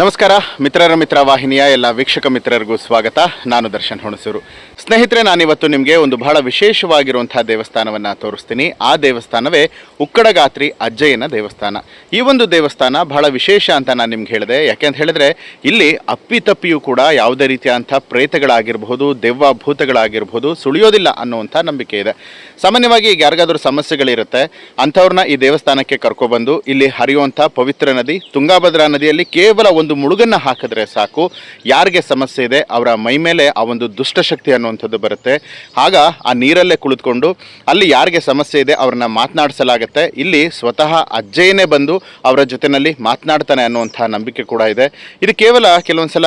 ನಮಸ್ಕಾರ ಮಿತ್ರರ ಮಿತ್ರ ವಾಹಿನಿಯ ಎಲ್ಲ ವೀಕ್ಷಕ ಮಿತ್ರರಿಗೂ ಸ್ವಾಗತ. ನಾನು ದರ್ಶನ್ ಹುಣಸೂರು. ಸ್ನೇಹಿತರೆ, ನಾನಿವತ್ತು ನಿಮಗೆ ಒಂದು ಬಹಳ ವಿಶೇಷವಾಗಿರುವಂತಹ ದೇವಸ್ಥಾನವನ್ನು ತೋರಿಸ್ತೀನಿ. ಆ ದೇವಸ್ಥಾನವೇ ಉಕ್ಕಡಗಾತ್ರಿ ಅಜ್ಜಯ್ಯನ ದೇವಸ್ಥಾನ. ಈ ಒಂದು ದೇವಸ್ಥಾನ ಬಹಳ ವಿಶೇಷ ಅಂತ ನಾನು ನಿಮ್ಗೆ ಹೇಳಿದೆ. ಯಾಕೆಂತ ಹೇಳಿದ್ರೆ ಇಲ್ಲಿ ಅಪ್ಪಿತಪ್ಪಿಯೂ ಕೂಡ ಯಾವುದೇ ರೀತಿಯಾದಂಥ ಪ್ರೇತಗಳಾಗಿರಬಹುದು, ದೆವ್ವ ಭೂತಗಳಾಗಿರಬಹುದು ಸುಳಿಯೋದಿಲ್ಲ ಅನ್ನುವಂಥ ನಂಬಿಕೆ ಇದೆ. ಸಾಮಾನ್ಯವಾಗಿ ಈಗ ಯಾರಿಗಾದ್ರೂ ಸಮಸ್ಯೆಗಳಿರುತ್ತೆ ಅಂಥವ್ರನ್ನ ಈ ದೇವಸ್ಥಾನಕ್ಕೆ ಕರ್ಕೊಬಂದು ಇಲ್ಲಿ ಹರಿಯುವಂಥ ಪವಿತ್ರ ನದಿ ತುಂಗಾಭದ್ರಾ ನದಿಯಲ್ಲಿ ಕೇವಲ ಒಂದು ಮುಳುಗನ್ನು ಹಾಕಿದ್ರೆ ಸಾಕು, ಯಾರಿಗೆ ಸಮಸ್ಯೆ ಇದೆ ಅವರ ಮೈ ಮೇಲೆ ಆ ಒಂದು ದುಷ್ಟಶಕ್ತಿ ಅನ್ನುವಂಥದ್ದು ಬರುತ್ತೆ. ಆಗ ಆ ನೀರಲ್ಲೇ ಕುಳಿತುಕೊಂಡು ಅಲ್ಲಿ ಯಾರಿಗೆ ಸಮಸ್ಯೆ ಇದೆ ಅವ್ರನ್ನ ಮಾತನಾಡಿಸಲಾಗತ್ತೆ. ಇಲ್ಲಿ ಸ್ವತಃ ಅಜ್ಜಯ್ಯನೇ ಬಂದು ಅವರ ಜೊತೆಯಲ್ಲಿ ಮಾತನಾಡ್ತಾನೆ ಅನ್ನುವಂಥ ನಂಬಿಕೆ ಕೂಡ ಇದೆ. ಇದು ಕೇವಲ ಕೆಲವೊಂದ್ಸಲ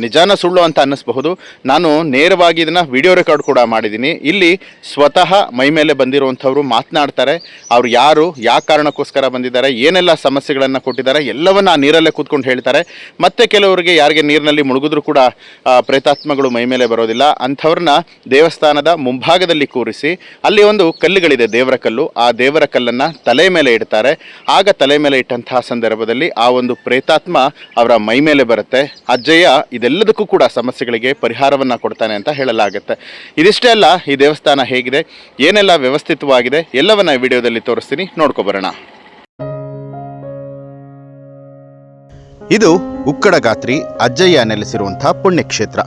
ನಿಜಾನ ಸುಳ್ಳು ಅಂತ ಅನ್ನಿಸ್ಬಹುದು. ನಾನು ನೇರವಾಗಿ ಇದನ್ನು ವಿಡಿಯೋ ರೆಕಾರ್ಡ್ ಕೂಡ ಮಾಡಿದ್ದೀನಿ. ಇಲ್ಲಿ ಸ್ವತಃ ಮೈ ಮೇಲೆ ಬಂದಿರುವಂಥವ್ರು ಮಾತನಾಡ್ತಾರೆ. ಅವ್ರು ಯಾರು, ಯಾವ ಕಾರಣಕ್ಕೋಸ್ಕರ ಬಂದಿದ್ದಾರೆ, ಏನೆಲ್ಲ ಸಮಸ್ಯೆಗಳನ್ನು ಕೊಟ್ಟಿದ್ದಾರೆ ಎಲ್ಲವನ್ನ ಆ ನೀರಲ್ಲೇ ಕೂತ್ಕೊಂಡು ಹೇಳ್ತಾರೆ. ಮತ್ತೆ ಕೆಲವರಿಗೆ ಯಾರಿಗೆ ನೀರಿನಲ್ಲಿ ಮುಳುಗಿದ್ರು ಕೂಡ ಪ್ರೇತಾತ್ಮಗಳು ಮೈ ಮೇಲೆ ಬರೋದಿಲ್ಲ. ಅಂಥವ್ರನ್ನ ದೇವಸ್ಥಾನದ ಮುಂಭಾಗದಲ್ಲಿ ಕೂರಿಸಿ ಅಲ್ಲಿ ಒಂದು ಕಲ್ಲುಗಳಿದೆ, ದೇವರ ಕಲ್ಲು. ಆ ದೇವರ ಕಲ್ಲನ್ನು ತಲೆ ಮೇಲೆ ಇಡ್ತಾರೆ. ಆಗ ತಲೆ ಮೇಲೆ ಇಟ್ಟಂತಹ ಸಂದರ್ಭದಲ್ಲಿ ಆ ಒಂದು ಪ್ರೇತಾತ್ಮ ಅವರ ಮೈ ಮೇಲೆ ಬರುತ್ತೆ. ಅಜ್ಜಯ್ಯ ಇದೆಲ್ಲದಕ್ಕೂ ಕೂಡ ಸಮಸ್ಯೆಗಳಿಗೆ ಪರಿಹಾರವನ್ನು ಕೊಡ್ತಾನೆ ಅಂತ ಹೇಳಲಾಗುತ್ತೆ. ಇದಿಷ್ಟೇ ಅಲ್ಲ, ಈ ದೇವಸ್ಥಾನ ಹೇಗಿದೆ, ಏನೆಲ್ಲ ವ್ಯವಸ್ಥಿತವಾಗಿದೆ ಎಲ್ಲವನ್ನ ಈ ವಿಡಿಯೋದಲ್ಲಿ ತೋರಿಸ್ತೀನಿ, ನೋಡ್ಕೊಬರೋಣ. ಇದು ಉಕ್ಕಡಗಾತ್ರಿ ಅಜ್ಜಯ್ಯ ನೆಲೆಸಿರುವಂತಹ ಪುಣ್ಯಕ್ಷೇತ್ರ.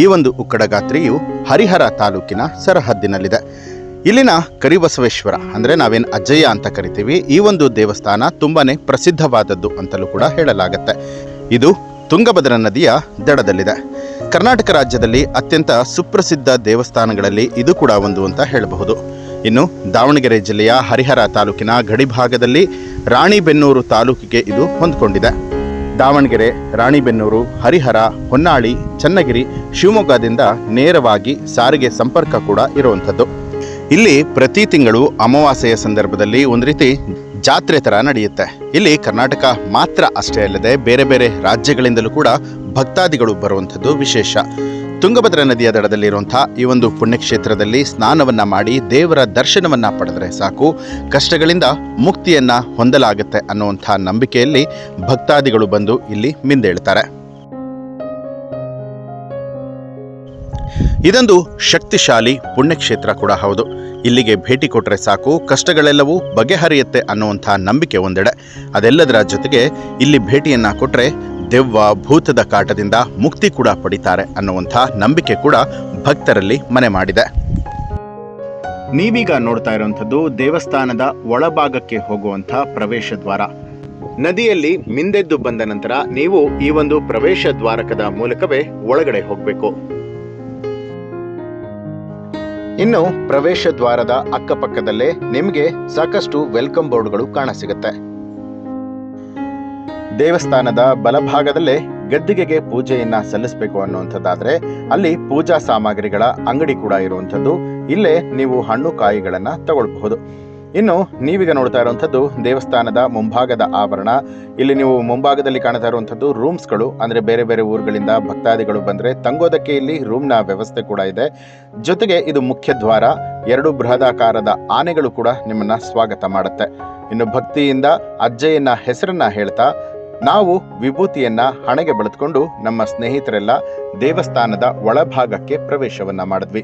ಈ ಒಂದು ಉಕ್ಕಡಗಾತ್ರಿಯು ಹರಿಹರ ತಾಲೂಕಿನ ಸರಹದ್ದಿನಲ್ಲಿದೆ. ಇಲ್ಲಿನ ಕರಿಬಸವೇಶ್ವರ ಅಂದರೆ ನಾವೇನು ಅಜ್ಜಯ್ಯ ಅಂತ ಕರಿತೀವಿ, ಈ ಒಂದು ದೇವಸ್ಥಾನ ತುಂಬಾನೇ ಪ್ರಸಿದ್ಧವಾದದ್ದು ಅಂತಲೂ ಕೂಡ ಹೇಳಲಾಗುತ್ತೆ. ಇದು ತುಂಗಭದ್ರಾ ನದಿಯ ದಡದಲ್ಲಿದೆ. ಕರ್ನಾಟಕ ರಾಜ್ಯದಲ್ಲಿ ಅತ್ಯಂತ ಸುಪ್ರಸಿದ್ಧ ದೇವಸ್ಥಾನಗಳಲ್ಲಿ ಇದು ಕೂಡ ಒಂದು ಅಂತ ಹೇಳಬಹುದು. ಇನ್ನು ದಾವಣಗೆರೆ ಜಿಲ್ಲೆಯ ಹರಿಹರ ತಾಲೂಕಿನ ಗಡಿಭಾಗದಲ್ಲಿ ರಾಣಿಬೆನ್ನೂರು ತಾಲೂಕಿಗೆ ಇದು ಹೊಂದಿಕೊಂಡಿದೆ. ದಾವಣಗೆರೆ, ರಾಣಿಬೆನ್ನೂರು, ಹರಿಹರ, ಹೊನ್ನಾಳಿ, ಚನ್ನಗಿರಿ, ಶಿವಮೊಗ್ಗದಿಂದ ನೇರವಾಗಿ ಸಾರಿಗೆ ಸಂಪರ್ಕ ಕೂಡ ಇರುವಂಥದ್ದು. ಇಲ್ಲಿ ಪ್ರತಿ ತಿಂಗಳು ಅಮಾವಾಸ್ಯೆಯ ಸಂದರ್ಭದಲ್ಲಿ ಒಂದು ರೀತಿ ಜಾತ್ರೆ ಥರ ನಡೆಯುತ್ತೆ. ಇಲ್ಲಿ ಕರ್ನಾಟಕ ಮಾತ್ರ ಅಷ್ಟೇ ಅಲ್ಲದೆ ಬೇರೆ ಬೇರೆ ರಾಜ್ಯಗಳಿಂದಲೂ ಕೂಡ ಭಕ್ತಾದಿಗಳು ಬರುವಂಥದ್ದು ವಿಶೇಷ. ತುಂಗಭದ್ರಾ ನದಿಯ ದಡದಲ್ಲಿರುವಂಥ ಈ ಒಂದು ಪುಣ್ಯಕ್ಷೇತ್ರದಲ್ಲಿ ಸ್ನಾನವನ್ನು ಮಾಡಿ ದೇವರ ದರ್ಶನವನ್ನು ಪಡೆದರೆ ಸಾಕು, ಕಷ್ಟಗಳಿಂದ ಮುಕ್ತಿಯನ್ನು ಹೊಂದಲಾಗುತ್ತೆ ಅನ್ನುವಂಥ ನಂಬಿಕೆಯಲ್ಲಿ ಭಕ್ತಾದಿಗಳು ಬಂದು ಇಲ್ಲಿ ಮಿಂದೇಳ್ತಾರೆ. ಇದೊಂದು ಶಕ್ತಿಶಾಲಿ ಪುಣ್ಯಕ್ಷೇತ್ರ ಕೂಡ ಹೌದು. ಇಲ್ಲಿಗೆ ಭೇಟಿ ಕೊಟ್ಟರೆ ಸಾಕು, ಕಷ್ಟಗಳೆಲ್ಲವೂ ಬಗೆಹರಿಯುತ್ತೆ ಅನ್ನುವಂಥ ನಂಬಿಕೆ ಒಂದೆಡೆ. ಅದೆಲ್ಲದರ ಜೊತೆಗೆ ಇಲ್ಲಿ ಭೇಟಿಯನ್ನು ಕೊಟ್ಟರೆ ದೆವ್ವ ಭೂತದ ಕಾಟದಿಂದ ಮುಕ್ತಿ ಕೂಡ ಪಡಿತಾರೆ ಅನ್ನುವಂಥ ನಂಬಿಕೆ ಕೂಡ ಭಕ್ತರಲ್ಲಿ ಮನೆ ಮಾಡಿದೆ. ನೀವೀಗ ನೋಡ್ತಾ ಇರುವಂಥದ್ದು ದೇವಸ್ಥಾನದ ಒಳಭಾಗಕ್ಕೆ ಹೋಗುವಂಥ ಪ್ರವೇಶ ದ್ವಾರ. ನದಿಯಲ್ಲಿ ಮಿಂದೆದ್ದು ಬಂದ ನಂತರ ನೀವು ಈ ಒಂದು ಪ್ರವೇಶ ದ್ವಾರಕದ ಮೂಲಕವೇ ಒಳಗಡೆ ಹೋಗಬೇಕು. ಇನ್ನು ಪ್ರವೇಶ ದ್ವಾರದ ಅಕ್ಕಪಕ್ಕದಲ್ಲೇ ನಿಮಗೆ ಸಾಕಷ್ಟು ವೆಲ್ಕಮ್ ಬೋರ್ಡ್ಗಳು ಕಾಣಸಿಗುತ್ತೆ. ದೇವಸ್ಥಾನದ ಬಲಭಾಗದಲ್ಲೇ ಗದ್ದಿಗೆಗೆ ಪೂಜೆಯನ್ನ ಸಲ್ಲಿಸಬೇಕು ಅನ್ನುವಂಥದ್ದಾದ್ರೆ ಅಲ್ಲಿ ಪೂಜಾ ಸಾಮಗ್ರಿಗಳ ಅಂಗಡಿ ಕೂಡ ಇರುವಂಥದ್ದು. ಇಲ್ಲೇ ನೀವು ಹಣ್ಣು ಕಾಯಿಗಳನ್ನ ತಗೊಳ್ಬಹುದು. ಇನ್ನು ನೀವೀಗ ನೋಡ್ತಾ ಇರುವಂಥದ್ದು ದೇವಸ್ಥಾನದ ಮುಂಭಾಗದ ಆವರಣ. ಇಲ್ಲಿ ನೀವು ಮುಂಭಾಗದಲ್ಲಿ ಕಾಣ್ತಾ ಇರುವಂಥದ್ದು ರೂಮ್ಸ್ಗಳು, ಅಂದರೆ ಬೇರೆ ಬೇರೆ ಊರುಗಳಿಂದ ಭಕ್ತಾದಿಗಳು ಬಂದರೆ ತಂಗೋದಕ್ಕೆ ಇಲ್ಲಿ ರೂಮ್ನ ವ್ಯವಸ್ಥೆ ಕೂಡ ಇದೆ. ಜೊತೆಗೆ ಇದು ಮುಖ್ಯ ದ್ವಾರ. 2 ಬೃಹದಾಕಾರದ ಆನೆಗಳು ಕೂಡ ನಿಮ್ಮನ್ನ ಸ್ವಾಗತ ಮಾಡುತ್ತೆ. ಇನ್ನು ಭಕ್ತಿಯಿಂದ ಅಜ್ಜಯ್ಯನ ಹೆಸರನ್ನ ಹೇಳ್ತಾ ನಾವು ವಿಭೂತಿಯನ್ನ ಹಣೆಗೆ ಬೆಳೆದುಕೊಂಡು ನಮ್ಮ ಸ್ನೇಹಿತರೆಲ್ಲ ದೇವಸ್ಥಾನದ ಒಳಭಾಗಕ್ಕೆ ಪ್ರವೇಶವನ್ನ ಮಾಡಿದ್ವಿ.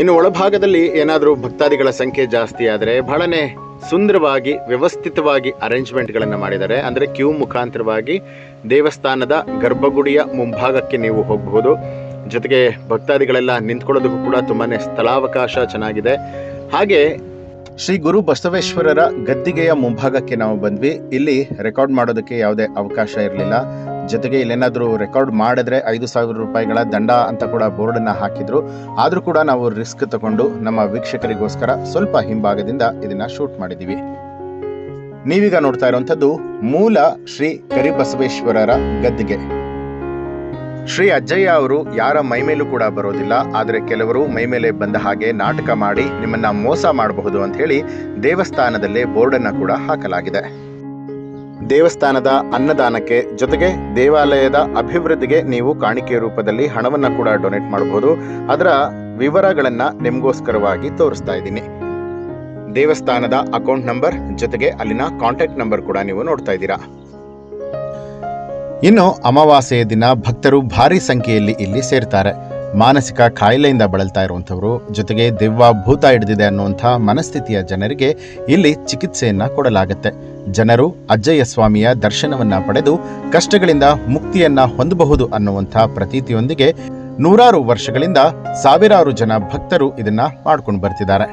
ಇನ್ನು ಒಳಭಾಗದಲ್ಲಿ ಏನಾದರೂ ಭಕ್ತಾದಿಗಳ ಸಂಖ್ಯೆ ಜಾಸ್ತಿ ಆದರೆ ಬಹಳನೇ ಸುಂದರವಾಗಿ ವ್ಯವಸ್ಥಿತವಾಗಿ ಅರೇಂಜ್ಮೆಂಟ್ಗಳನ್ನು ಮಾಡಿದ್ದಾರೆ. ಅಂದರೆ ಕ್ಯೂ ಮುಖಾಂತರವಾಗಿ ದೇವಸ್ಥಾನದ ಗರ್ಭಗುಡಿಯ ಮುಂಭಾಗಕ್ಕೆ ನೀವು ಹೋಗಬಹುದು. ಜೊತೆಗೆ ಭಕ್ತಾದಿಗಳೆಲ್ಲ ನಿಂತ್ಕೊಳ್ಳೋದಕ್ಕೂ ಕೂಡ ತುಂಬಾನೇ ಸ್ಥಳಾವಕಾಶ ಚೆನ್ನಾಗಿದೆ. ಹಾಗೆ ಶ್ರೀ ಗುರು ಬಸವೇಶ್ವರರ ಗದ್ದಿಗೆಯ ಮುಂಭಾಗಕ್ಕೆ ನಾವು ಬಂದ್ವಿ. ಇಲ್ಲಿ ರೆಕಾರ್ಡ್ ಮಾಡೋದಕ್ಕೆ ಯಾವುದೇ ಅವಕಾಶ ಇರಲಿಲ್ಲ. ಜೊತೆಗೆ ಇಲ್ಲೇನಾದರೂ ರೆಕಾರ್ಡ್ ಮಾಡಿದ್ರೆ 5,000 ರೂಪಾಯಿಗಳ ದಂಡ ಅಂತ ಕೂಡ ಬೋರ್ಡನ್ನು ಹಾಕಿದ್ರು. ಆದರೂ ಕೂಡ ನಾವು ರಿಸ್ಕ್ ತಗೊಂಡು ನಮ್ಮ ವೀಕ್ಷಕರಿಗೋಸ್ಕರ ಸ್ವಲ್ಪ ಹಿಂಭಾಗದಿಂದ ಇದನ್ನ ಶೂಟ್ ಮಾಡಿದ್ದೀವಿ. ನೀವೀಗ ನೋಡ್ತಾ ಇರುವಂಥದ್ದು ಮೂಲ ಶ್ರೀ ಕರಿಬಸವೇಶ್ವರರ ಗದ್ದಿಗೆ. ಶ್ರೀ ಅಜ್ಜಯ್ಯ ಅವರು ಯಾರ ಮೈಮೇಲೂ ಕೂಡ ಬರೋದಿಲ್ಲ. ಆದರೆ ಕೆಲವರು ಮೈಮೇಲೆ ಬಂದ ಹಾಗೆ ನಾಟಕ ಮಾಡಿ ನಿಮ್ಮನ್ನ ಮೋಸ ಮಾಡಬಹುದು ಅಂತ ಹೇಳಿ ದೇವಸ್ಥಾನದಲ್ಲೇ ಬೋರ್ಡನ್ನು ಕೂಡ ಹಾಕಲಾಗಿದೆ. ದೇವಸ್ಥಾನದ ಅನ್ನದಾನಕ್ಕೆ ಜೊತೆಗೆ ದೇವಾಲಯದ ಅಭಿವೃದ್ಧಿಗೆ ನೀವು ಕಾಣಿಕೆ ರೂಪದಲ್ಲಿ ಹಣವನ್ನು ಕೂಡ ಡೊನೇಟ್ ಮಾಡಬಹುದು. ಅದರ ವಿವರಗಳನ್ನು ನಿಮಗೋಸ್ಕರವಾಗಿ ತೋರಿಸ್ತಾ ಇದ್ದೀನಿ. ದೇವಸ್ಥಾನದ ಅಕೌಂಟ್ ನಂಬರ್ ಜೊತೆಗೆ ಅಲ್ಲಿನ ಕಾಂಟ್ಯಾಕ್ಟ್ ನಂಬರ್ ಕೂಡ ನೀವು ನೋಡ್ತಾ ಇದ್ದೀರಾ. ಇನ್ನು ಅಮಾವಾಸ್ಯೆಯ ದಿನ ಭಕ್ತರು ಭಾರಿ ಸಂಖ್ಯೆಯಲ್ಲಿ ಇಲ್ಲಿ ಸೇರ್ತಾರೆ. ಮಾನಸಿಕ ಕಾಯಿಲೆಯಿಂದ ಬಳಲ್ತಾ ಇರುವಂಥವರು, ಜೊತೆಗೆ ದೆವ್ವ ಭೂತ ಹಿಡಿದಿದೆ ಅನ್ನುವಂಥ ಮನಸ್ಥಿತಿಯ ಜನರಿಗೆ ಇಲ್ಲಿ ಚಿಕಿತ್ಸೆಯನ್ನ ಕೊಡಲಾಗುತ್ತೆ. ಜನರು ಅಜ್ಜಯ್ಯ ಸ್ವಾಮಿಯ ದರ್ಶನವನ್ನ ಪಡೆದು ಕಷ್ಟಗಳಿಂದ ಮುಕ್ತಿಯನ್ನ ಹೊಂದಬಹುದು ಅನ್ನುವಂಥ ಪ್ರತೀತಿಯೊಂದಿಗೆ ನೂರಾರು ವರ್ಷಗಳಿಂದ ಸಾವಿರಾರು ಜನ ಭಕ್ತರು ಇದನ್ನ ಮಾಡ್ಕೊಂಡು ಬರ್ತಿದ್ದಾರೆ.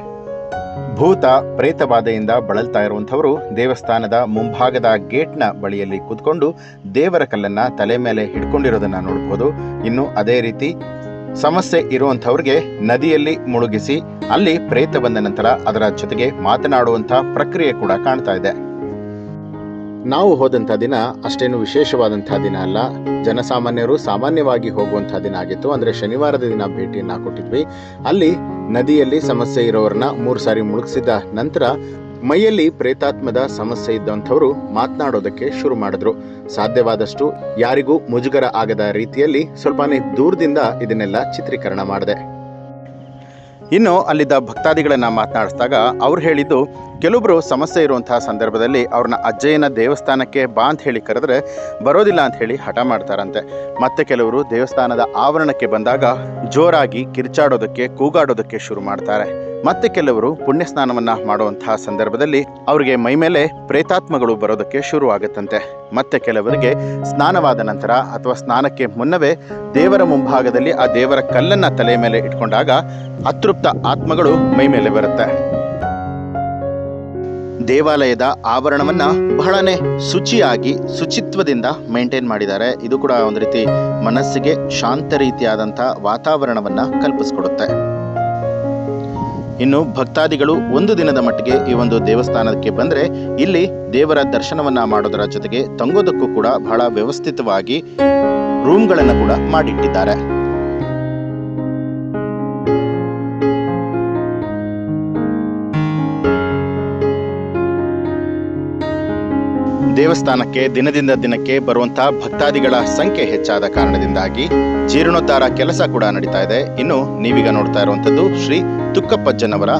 ಭೂತ ಪ್ರೇತಬಾಧೆಯಿಂದ ಬಳಲ್ತಾ ಇರುವಂಥವರು ದೇವಸ್ಥಾನದ ಮುಂಭಾಗದ ಗೇಟ್ನ ಬಳಿಯಲ್ಲಿ ಕೂತ್ಕೊಂಡು ದೇವರ ಕಲ್ಲನ್ನ ತಲೆ ಮೇಲೆ ಹಿಡ್ಕೊಂಡಿರೋದನ್ನ ನೋಡಬಹುದು. ಇನ್ನು ಅದೇ ರೀತಿ ಸಮಸ್ಯೆ ಇರುವಂಥವ್ರಿಗೆ ನದಿಯಲ್ಲಿ ಮುಳುಗಿಸಿ ಅಲ್ಲಿ ಪ್ರೇತ ಬಂದ ನಂತರ ಅದರ ಜೊತೆಗೆ ಮಾತನಾಡುವಂಥ ಪ್ರಕ್ರಿಯೆ ಕೂಡ ಕಾಣ್ತಾ ಇದೆ. ನಾವು ಹೋದಂಥ ದಿನ ಅಷ್ಟೇನು ವಿಶೇಷವಾದಂತಹ ದಿನ ಅಲ್ಲ. ಜನಸಾಮಾನ್ಯರು ಸಾಮಾನ್ಯವಾಗಿ ಹೋಗುವಂತಹ ದಿನ ಆಗಿತ್ತು. ಅಂದರೆ ಶನಿವಾರದ ದಿನ ಭೇಟಿಯನ್ನು ಕೊಟ್ಟಿದ್ವಿ. ಅಲ್ಲಿ ನದಿಯಲ್ಲಿ ಸಮಸ್ಯೆ ಇರೋರನ್ನ 3 ಸಾರಿ ಮುಳುಗಿಸಿದ ನಂತರ ಮೈಯಲ್ಲಿ ಪ್ರೇತಾತ್ಮದ ಸಮಸ್ಯೆ ಇದ್ದಂಥವರು ಮಾತನಾಡೋದಕ್ಕೆ ಶುರು ಮಾಡಿದ್ರು. ಸಾಧ್ಯವಾದಷ್ಟು ಯಾರಿಗೂ ಮುಜುಗರ ಆಗದ ರೀತಿಯಲ್ಲಿ ಸ್ವಲ್ಪನೇ ದೂರದಿಂದ ಇದನ್ನೆಲ್ಲ ಚಿತ್ರೀಕರಣ ಮಾಡಿದೆ. ಇನ್ನು ಅಲ್ಲಿದ್ದ ಭಕ್ತಾದಿಗಳನ್ನ ಮಾತನಾಡಿಸಿದಾಗ ಅವ್ರು ಹೇಳಿದ್ದು, ಕೆಲವೊಬ್ರು ಸಮಸ್ಯೆ ಇರುವಂತಹ ಸಂದರ್ಭದಲ್ಲಿ ಅವ್ರನ್ನ ಅಜ್ಜಯ್ಯನ ದೇವಸ್ಥಾನಕ್ಕೆ ಬಾ ಅಂತ ಹೇಳಿ ಕರೆದ್ರೆ ಬರೋದಿಲ್ಲ ಅಂತ ಹೇಳಿ ಹಠ ಮಾಡ್ತಾರಂತೆ. ಮತ್ತೆ ಕೆಲವರು ದೇವಸ್ಥಾನದ ಆವರಣಕ್ಕೆ ಬಂದಾಗ ಜೋರಾಗಿ ಕಿರ್ಚಾಡೋದಕ್ಕೆ, ಕೂಗಾಡೋದಕ್ಕೆ ಶುರು ಮಾಡ್ತಾರೆ. ಮತ್ತೆ ಕೆಲವರು ಪುಣ್ಯ ಸ್ನಾನವನ್ನ ಮಾಡುವಂತಹ ಸಂದರ್ಭದಲ್ಲಿ ಅವರಿಗೆ ಮೈ ಮೇಲೆ ಪ್ರೇತಾತ್ಮಗಳು ಬರೋದಕ್ಕೆ ಶುರು ಆಗುತ್ತಂತೆ. ಮತ್ತೆ ಕೆಲವರಿಗೆ ಸ್ನಾನವಾದ ನಂತರ ಅಥವಾ ಸ್ನಾನಕ್ಕೆ ಮುನ್ನವೇ ದೇವರ ಮುಂಭಾಗದಲ್ಲಿ ಆ ದೇವರ ಕಲ್ಲನ್ನ ತಲೆ ಮೇಲೆ ಇಟ್ಕೊಂಡಾಗ ಅತೃಪ್ತ ಆತ್ಮಗಳು ಮೈ ಮೇಲೆ ಬರುತ್ತೆ. ದೇವಾಲಯದ ಆವರಣವನ್ನ ಬಹಳನೇ ಶುಚಿಯಾಗಿ ಶುಚಿತ್ವದಿಂದ ಮೇಂಟೈನ್ ಮಾಡಿದ್ದಾರೆ. ಇದು ಕೂಡ ಒಂದು ರೀತಿ ಮನಸ್ಸಿಗೆ ಶಾಂತ ರೀತಿಯಾದಂಥ ವಾತಾವರಣವನ್ನ ಕಲ್ಪಿಸ್ಕೊಡುತ್ತೆ. ಇನ್ನು ಭಕ್ತಾದಿಗಳು ಒಂದು ದಿನದ ಮಟ್ಟಿಗೆ ಈ ಒಂದು ದೇವಸ್ಥಾನಕ್ಕೆ ಬಂದರೆ ಇಲ್ಲಿ ದೇವರ ದರ್ಶನವನ್ನ ಮಾಡೋದರ ಜೊತೆಗೆ ತಂಗೋದಕ್ಕೂ ಕೂಡ ಬಹಳ ವ್ಯವಸ್ಥಿತವಾಗಿ ರೂಮ್ಗಳನ್ನು ಕೂಡ ಮಾಡಿಟ್ಟಿದ್ದಾರೆ. ದೇವಸ್ಥಾನಕ್ಕೆ ದಿನದಿಂದ ದಿನಕ್ಕೆ ಬರುವಂತಹ ಭಕ್ತಾದಿಗಳ ಸಂಖ್ಯೆ ಹೆಚ್ಚಾದ ಕಾರಣದಿಂದಾಗಿ ಜೀರ್ಣೋದ್ಧಾರ ಕೆಲಸ ಕೂಡ ನಡೀತಾ ಇದೆ. ಇನ್ನು ನೀವೀಗ ನೋಡ್ತಾ ಇರುವಂತದ್ದು ಶ್ರೀ ತುಕ್ಕಪ್ಪಜ್ಜನವರ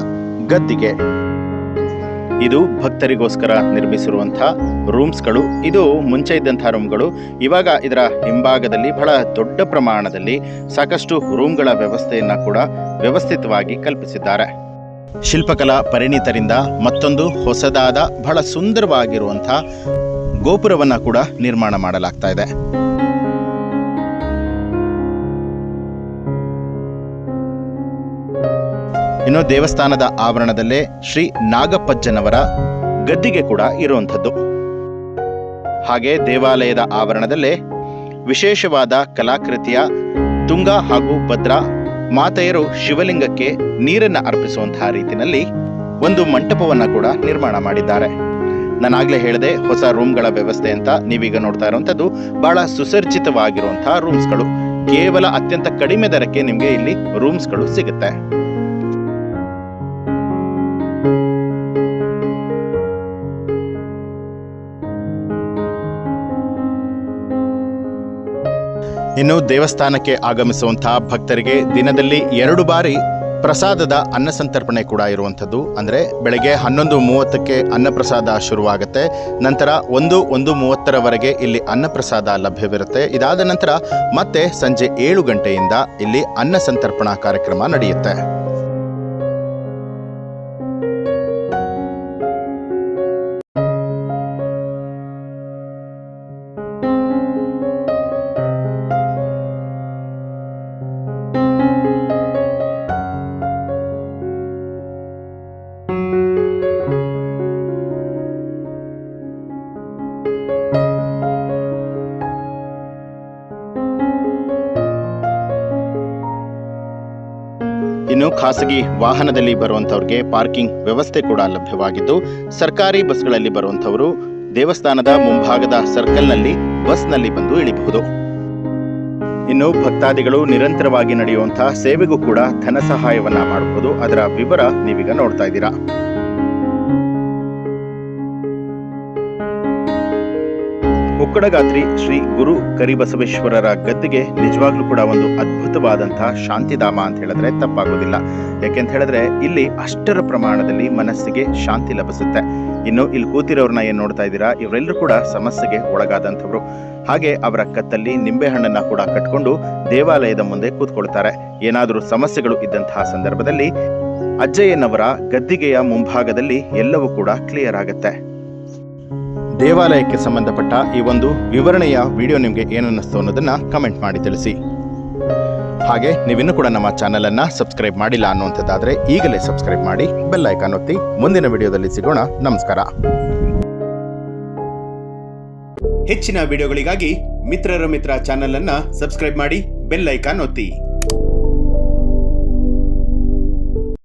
ಗದ್ದಿಗೆ. ಇದು ಭಕ್ತರಿಗೋಸ್ಕರ ನಿರ್ಮಿಸಿರುವಂತಹ ರೂಮ್ಸ್ಗಳು. ಇದು ಮುಂಚೆ ಇದ್ದಂತಹ ರೂಮ್ಗಳು. ಇವಾಗ ಇದರ ಹಿಂಭಾಗದಲ್ಲಿ ಬಹಳ ದೊಡ್ಡ ಪ್ರಮಾಣದಲ್ಲಿ ಸಾಕಷ್ಟು ರೂಮ್ಗಳ ವ್ಯವಸ್ಥೆಯನ್ನ ಕೂಡ ವ್ಯವಸ್ಥಿತವಾಗಿ ಕಲ್ಪಿಸಿದ್ದಾರೆ. ಶಿಲ್ಪಕಲಾ ಪರಿಣಿತರಿಂದ ಮತ್ತೊಂದು ಹೊಸದಾದ ಬಹಳ ಸುಂದರವಾಗಿರುವಂತಹ ಗೋಪುರವನ್ನ ಕೂಡ ನಿರ್ಮಾಣ ಮಾಡಲಾಗ್ತಾ ಇದೆ. ಇನ್ನು ದೇವಸ್ಥಾನದ ಆವರಣದಲ್ಲೇ ಶ್ರೀ ನಾಗಪ್ಪಜ್ಜನವರ ಗದ್ದಿಗೆ ಕೂಡ ಇರುವಂಥದ್ದು. ಹಾಗೆ ದೇವಾಲಯದ ಆವರಣದಲ್ಲೇ ವಿಶೇಷವಾದ ಕಲಾಕೃತಿಯ ತುಂಗಾ ಹಾಗೂ ಭದ್ರಾ ಮಾತೆಯರು ಶಿವಲಿಂಗಕ್ಕೆ ನೀರನ್ನು ಅರ್ಪಿಸುವಂತಹ ರೀತಿಯಲ್ಲಿ ಒಂದು ಮಂಟಪವನ್ನ ಕೂಡ ನಿರ್ಮಾಣ ಮಾಡಿದ್ದಾರೆ. ನಾನಾಗ್ಲೇ ಹೇಳಿದೆ ಹೊಸ ರೂಮ್ಗಳ ವ್ಯವಸ್ಥೆ ಅಂತ. ನೀವೀಗ ನೋಡ್ತಾ ಇರುವಂತದ್ದು ಬಹಳ ಸುಸರ್ಜಿತವಾಗಿರುವಂತಹ ರೂಮ್ಸ್ಗಳು. ಕೇವಲ ಅತ್ಯಂತ ಕಡಿಮೆ ದರಕ್ಕೆ ನಿಮ್ಗೆ ಇಲ್ಲಿ ರೂಮ್ಸ್ಗಳು ಸಿಗುತ್ತೆ. ಇನ್ನು ದೇವಸ್ಥಾನಕ್ಕೆ ಆಗಮಿಸುವಂತಹ ಭಕ್ತರಿಗೆ ದಿನದಲ್ಲಿ 2 ಬಾರಿ ಪ್ರಸಾದದ ಅನ್ನಸಂತರ್ಪಣೆ ಕೂಡ ಇರುವಂಥದ್ದು. ಅಂದರೆ ಬೆಳಗ್ಗೆ 11:30ಕ್ಕೆ ಅನ್ನಪ್ರಸಾದ ಶುರುವಾಗುತ್ತೆ. ನಂತರ 1:30ರವರೆಗೆ ಇಲ್ಲಿ ಅನ್ನಪ್ರಸಾದ ಲಭ್ಯವಿರುತ್ತೆ. ಇದಾದ ನಂತರ ಮತ್ತೆ ಸಂಜೆ 7 ಗಂಟೆಯಿಂದ ಇಲ್ಲಿ ಅನ್ನಸಂತರ್ಪಣಾ ಕಾರ್ಯಕ್ರಮ ನಡೆಯುತ್ತೆ. ಇನ್ನು ಖಾಸಗಿ ವಾಹನದಲ್ಲಿ ಬರುವಂತವ್ರಿಗೆ ಪಾರ್ಕಿಂಗ್ ವ್ಯವಸ್ಥೆ ಕೂಡ ಲಭ್ಯವಾಗಿದ್ದು, ಸರ್ಕಾರಿ ಬಸ್ಗಳಲ್ಲಿ ಬರುವಂತವರು ದೇವಸ್ಥಾನದ ಮುಂಭಾಗದ ಸರ್ಕಲ್ನಲ್ಲಿ ಬಸ್ನಲ್ಲಿ ಬಂದು ಇಳಿಬಹುದು. ಇನ್ನು ಭಕ್ತಾದಿಗಳು ನಿರಂತರವಾಗಿ ನಡೆಯುವಂತಹ ಸೇವೆಗೂ ಕೂಡ ಧನ ಸಹಾಯವನ್ನ ಮಾಡಬಹುದು. ಅದರ ವಿವರ ನೀವೀಗ ನೋಡ್ತಾ ಇದ್ದೀರಾ. ಉಕ್ಕಡಗಾತ್ರಿ ಶ್ರೀ ಗುರು ಕರಿಬಸವೇಶ್ವರರ ಗದ್ದಿಗೆ ನಿಜವಾಗ್ಲೂ ಕೂಡ ಒಂದು ಅದ್ಭುತವಾದಂತಹ ಶಾಂತಿಧಾಮ ಅಂತ ಹೇಳಿದ್ರೆ ತಪ್ಪಾಗೋದಿಲ್ಲ. ಯಾಕೆಂತ ಹೇಳಿದ್ರೆ ಇಲ್ಲಿ ಅಷ್ಟರ ಪ್ರಮಾಣದಲ್ಲಿ ಮನಸ್ಸಿಗೆ ಶಾಂತಿ ಲಭಿಸುತ್ತೆ. ಇನ್ನು ಇಲ್ಲಿ ಕೂತಿರೋರನ್ನ ಏನ್ ನೋಡ್ತಾ ಇದ್ದೀರಾ, ಇವರೆಲ್ಲರೂ ಕೂಡ ಸಮಸ್ಯೆಗೆ ಒಳಗಾದಂಥವ್ರು. ಹಾಗೆ ಅವರ ಕತ್ತಲ್ಲಿ ನಿಂಬೆಹಣ್ಣನ್ನ ಕೂಡ ಕಟ್ಕೊಂಡು ದೇವಾಲಯದ ಮುಂದೆ ಕೂತ್ಕೊಳ್ತಾರೆ. ಏನಾದರೂ ಸಮಸ್ಯೆಗಳು ಇದ್ದಂತಹ ಸಂದರ್ಭದಲ್ಲಿ ಅಜ್ಜಯ್ಯನವರ ಗದ್ದಿಗೆಯ ಮುಂಭಾಗದಲ್ಲಿ ಎಲ್ಲವೂ ಕೂಡ ಕ್ಲಿಯರ್ ಆಗುತ್ತೆ. ದೇವಾಲಯಕ್ಕೆ ಸಂಬಂಧಪಟ್ಟ ಈ ಒಂದು ವಿವರಣೆಯ ವಿಡಿಯೋ ನಿಮಗೆ ಏನನ್ನಿಸ್ತು ಅನ್ನೋದನ್ನ ಕಮೆಂಟ್ ಮಾಡಿ ತಿಳಿಸಿ. ಹಾಗೆ ನೀವಿನ್ನೂ ಕೂಡ ನಮ್ಮ ಚಾನೆಲ್ ಅನ್ನ ಸಬ್ಸ್ಕ್ರೈಬ್ ಮಾಡಿಲ್ಲ ಅನ್ನುವಂಥದ್ದಾದ್ರೆ ಈಗಲೇ ಸಬ್ಸ್ಕ್ರೈಬ್ ಮಾಡಿ, ಬೆಲ್ ಐಕಾನ್ ಒತ್ತಿ. ಮುಂದಿನ ವಿಡಿಯೋದಲ್ಲಿ ಸಿಗೋಣ. ನಮಸ್ಕಾರ. ಹೆಚ್ಚಿನ ವಿಡಿಯೋಗಳಿಗಾಗಿ ಮಿತ್ರರ ಮಿತ್ರ ಚಾನೆಲ್ ಅನ್ನ ಸಬ್ಸ್ಕ್ರೈಬ್ ಮಾಡಿ, ಬೆಲ್ ಐಕಾನ್ ಒತ್ತಿ.